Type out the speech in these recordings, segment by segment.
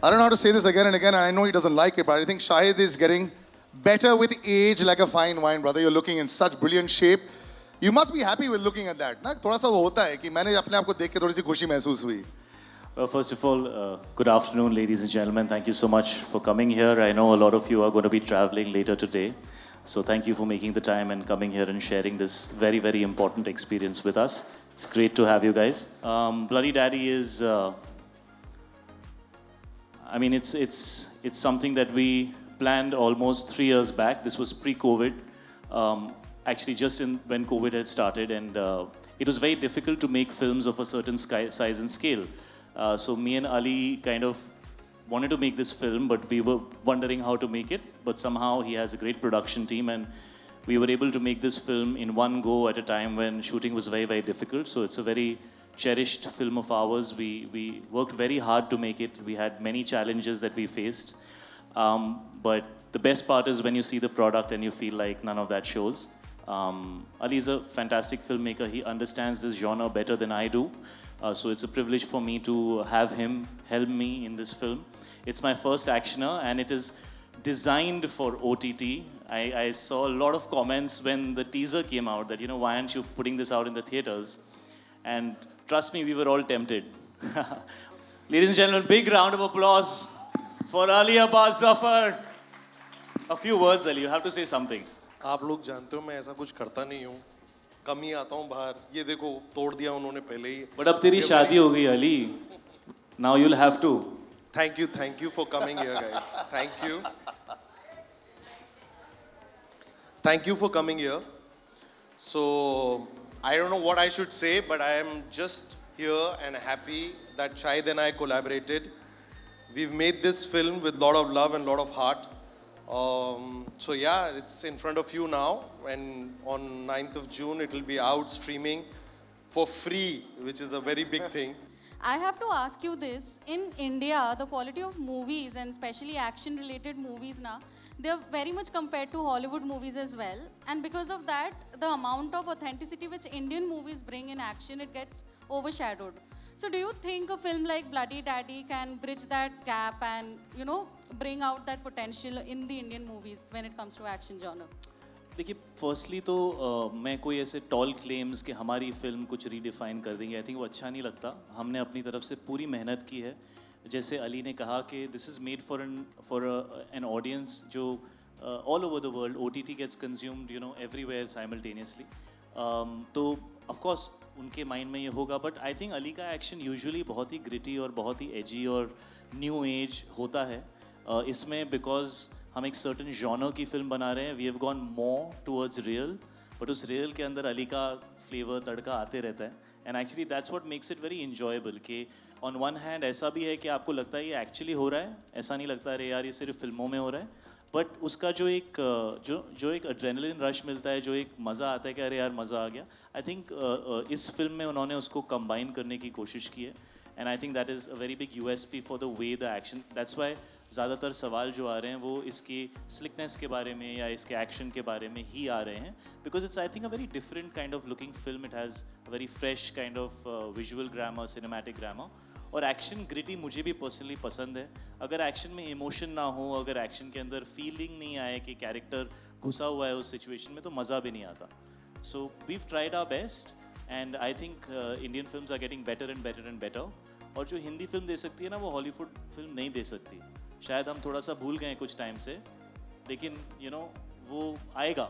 I don't know how to say this again and again. I know he doesn't like it, but I think Shahid is getting better with age like a fine wine, brother. You're looking in such brilliant shape. You must be happy with looking at that. ना थोड़ा सा वो होता है कि मैंने अपने आप को देख के थोड़ी सी खुशी महसूस हुई. Well, first of all, good afternoon, ladies and gentlemen. Thank you so much for coming here. I know a lot of you are going to be traveling later today. So thank you for making the time and coming here and sharing this very, very important experience with us. It's great to have you guys. Bloody Daddy is, I mean, it's something that we planned almost 3 years back. This was pre-COVID, actually just when COVID had started, and it was very difficult to make films of a certain size and scale. So me and Ali kind of wanted to make this film, but we were wondering how to make it. But somehow he has a great production team, and we were able to make this film in one go at a time when shooting was very, very difficult. So it's a very cherished film of ours. We worked very hard to make it. We had many challenges that we faced. But the best part is when you see the product and you feel like none of that shows. Ali is a fantastic filmmaker. He understands this genre better than I do. So it's a privilege for me to have him help me in this film. It's my first actioner, and it is designed for OTT. I saw a lot of comments when the teaser came out that, you know, why aren't you putting this out in the theaters? And trust me, we were all tempted. Ladies and gentlemen, big round of applause for Ali Abbas Zafar. A few words, Ali. You have to say something. आप लोग जानते हो मैं ऐसा कुछ करता नहीं हूँ, कम ही आता हूँ बाहर. ये देखो तोड़ दिया उन्होंने पहले ही. But अब तेरी शादी हो गई Ali. Now you'll have to. Thank you for coming here, guys. Thank you. Thank you for coming here. So I don't know what I should say, but I am just here and happy that Shahid and I collaborated. We've made this film with a lot of love and a lot of heart. So yeah, it's in front of you now, and on 9th of June it will be out streaming for free, which is a very big thing. I have to ask you this. In India, the quality of movies, and especially action-related movies now, they're very much compared to Hollywood movies as well. And because of that, the amount of authenticity which Indian movies bring in action, it gets overshadowed. So do you think a film like Bloody Daddy can bridge that gap and, you know, bring out that potential in the Indian movies when it comes to action genre? देखिए, firstly तो मैं कोई ऐसे toll claims कि हमारी film कुछ redefine कर देंगे, आई थिंक वो अच्छा नहीं लगता. हमने अपनी तरफ से पूरी मेहनत की है. जैसे अली ने कहा कि this is made for an audience जो all over the world. OTT gets consumed, you know, everywhere simultaneously. तो ऑफ कोर्स उनके माइंड में ये होगा, बट आई थिंक अली का एक्शन यूजुअली बहुत ही ग्रिटी और बहुत ही एजी और न्यू एज होता है. इसमें बिकॉज हम एक सर्टन जॉनर की फिल्म बना रहे हैं, we have gone more towards real, but उस रियल के अंदर अली का फ्लेवर तड़का आते रहता है. And actually that's what makes it very enjoyable कि ऑन वन हैंड ऐसा भी है कि आपको लगता है ये एक्चुअली हो रहा है, ऐसा नहीं लगता अरे यार ये सिर्फ फिल्मों में हो रहा है. बट उसका जो एक एड्रेनलिन रश मिलता है, जो एक मज़ा आता है कि अरे यार मज़ा आ गया, आई थिंक इस फिल्म में उन्होंने उसको कंबाइन करने की कोशिश की है. And I think that is a very big USP for the way the action. That's why ज़्यादातर सवाल जो आ रहे हैं वो इसकी स्लिकनेस के बारे में या इसके एक्शन के बारे में ही आ रहे हैं, because it's I think a very different kind of looking film. It has a very fresh kind of visual grammar, cinematic grammar. और एक्शन ग्रिटी मुझे भी पर्सनली पसंद है. अगर एक्शन में इमोशन ना हो, अगर एक्शन के अंदर फीलिंग नहीं आए कि कैरेक्टर घुसा हुआ है उस सिचुएशन में, तो मज़ा भी नहीं आता. So we've tried our best, and I think Indian films are getting better and better and better. और जो हिंदी फिल्म दे सकती है ना, वो हॉलीवुड फिल्म नहीं दे सकती. शायद हम थोड़ा सा भूल गए कुछ टाइम से, लेकिन यू नो वो आएगा.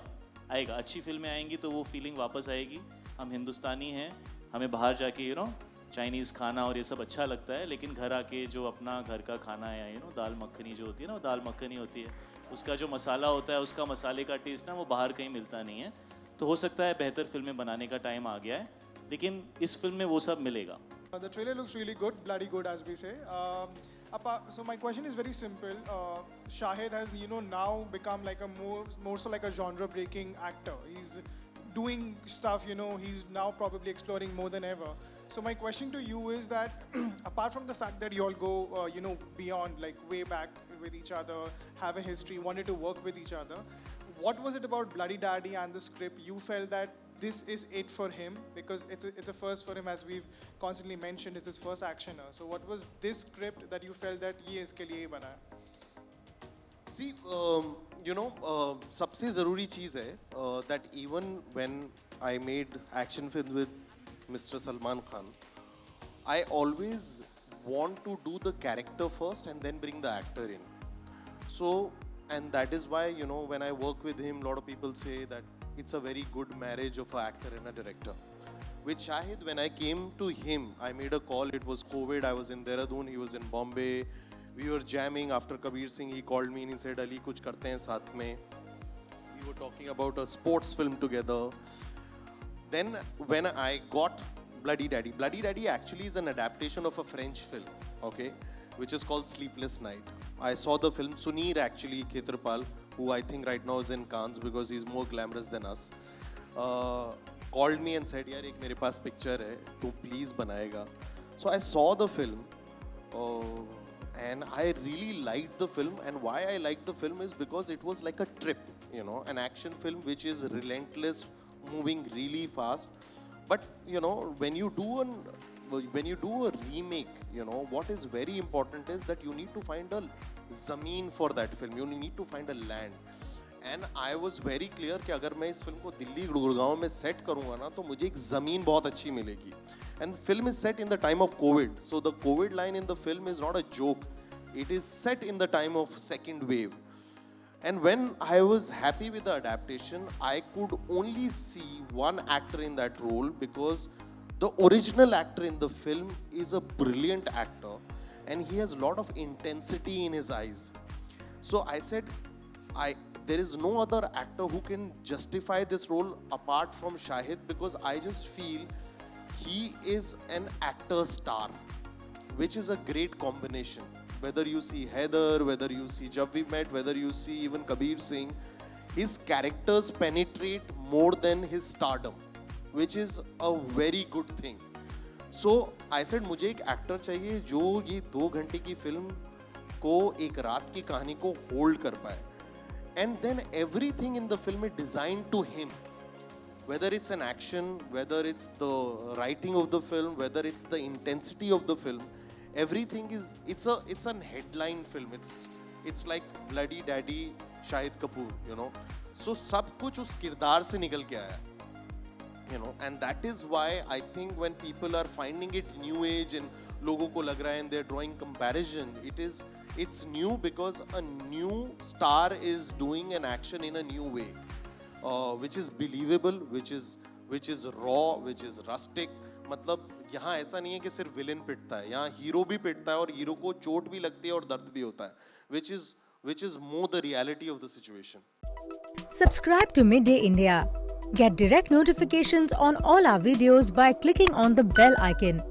अच्छी फिल्में आएंगी तो वो फीलिंग वापस आएगी. हम हिंदुस्तानी हैं, हमें बाहर जाके यू नो चाइनीज़ खाना और ये सब अच्छा लगता है, लेकिन घर आके जो अपना घर का खाना है, यू नो दाल मखनी जो होती है ना, वो दाल मखनी होती है, उसका जो मसाला होता है, उसका मसाले का टेस्ट ना वो बाहर कहीं मिलता नहीं है. तो हो सकता है बेहतर फिल्में बनाने का टाइम आ गया है, लेकिन इस फिल्म में वो सब मिलेगा. The trailer looks really good, bloody good as we say. So my question is very simple. Shahid has, you know, now become like a more so like a genre-breaking actor. He's doing stuff, you know, he's now probably exploring more than ever. So my question to you is that, apart from the fact that you all go, you know, beyond, like way back with each other, have a history, wanted to work with each other, what was it about Bloody Daddy and the script you felt that this is it for him, because it's a first for him, as we've constantly mentioned. It's his first actioner. So what was this script that you felt that ये इसके लिए ही बना है? See, सबसे ज़रूरी चीज़ है that even when I made action film with Mr. Salman Khan, I always want to do the character first and then bring the actor in. So, and that is why, when I work with him, a lot of people say that it's a very good marriage of an actor and a director. With Shahid, when I came to him, I made a call. It was COVID. I was in Dehradun. He was in Bombay. We were jamming after Kabir Singh. He called me and he said, Ali, kuch karte hain saath mein. We were talking about a sports film together. Then when I got Bloody Daddy actually is an adaptation of a French film, okay, which is called Sleepless Night. I saw the film. Sunir actually, Khetrapal, who I think right now is in Cannes because he's more glamorous than us, called me and said, yaar, ek mere paas picture hai, tu please banayega. So I saw the film and I really liked the film. And why I liked the film is because it was like a trip, an action film which is relentless, moving really fast. But when you do a remake, what is very important is that you need to find a zameen for that film. You need to find a land. And I was very clear कि अगर मैं इस film को दिल्ली गुड़गांव में set करूँगा ना, तो मुझे एक ज़मीन बहुत अच्छी मिलेगी. And the film is set in the time of COVID. So the COVID line in the film is not a joke. It is set in the time of second wave. And when I was happy with the adaptation, I could only see one actor in that role because the original actor in the film is a brilliant actor and he has a lot of intensity in his eyes. So I said, there is no other actor who can justify this role apart from Shahid, because I just feel he is an actor star, which is a great combination. Whether you see Heather, whether you see Jab We Met, whether you see even Kabir Singh, his characters penetrate more than his stardom, which is a very good thing. So I said, मुझे एक actor चाहिए जो ये 2 घंटे की film को एक रात की कहानी को hold कर पाए. And then everything in the film is designed to him. Whether it's an action, whether it's the writing of the film, whether it's the intensity of the film, everything is, it's a headline film. It's like Bloody Daddy, Shahid Kapoor, So सब कुछ उस किरदार से निकल के आया. And that is why I think when people are finding it new age and लोगों को लग रहा है and they're drawing comparison, it's new because a new star is doing an action in a new way, which is believable, which is raw, which is rustic. मतलब यहाँ ऐसा नहीं है कि सिर्फ विलेन पिटता है, यहाँ हीरो भी पिटता है और हीरो को चोट भी लगती है और दर्द भी होता है, which is more the reality of the situation. Subscribe to Midday India. Get direct notifications on all our videos by clicking on the bell icon.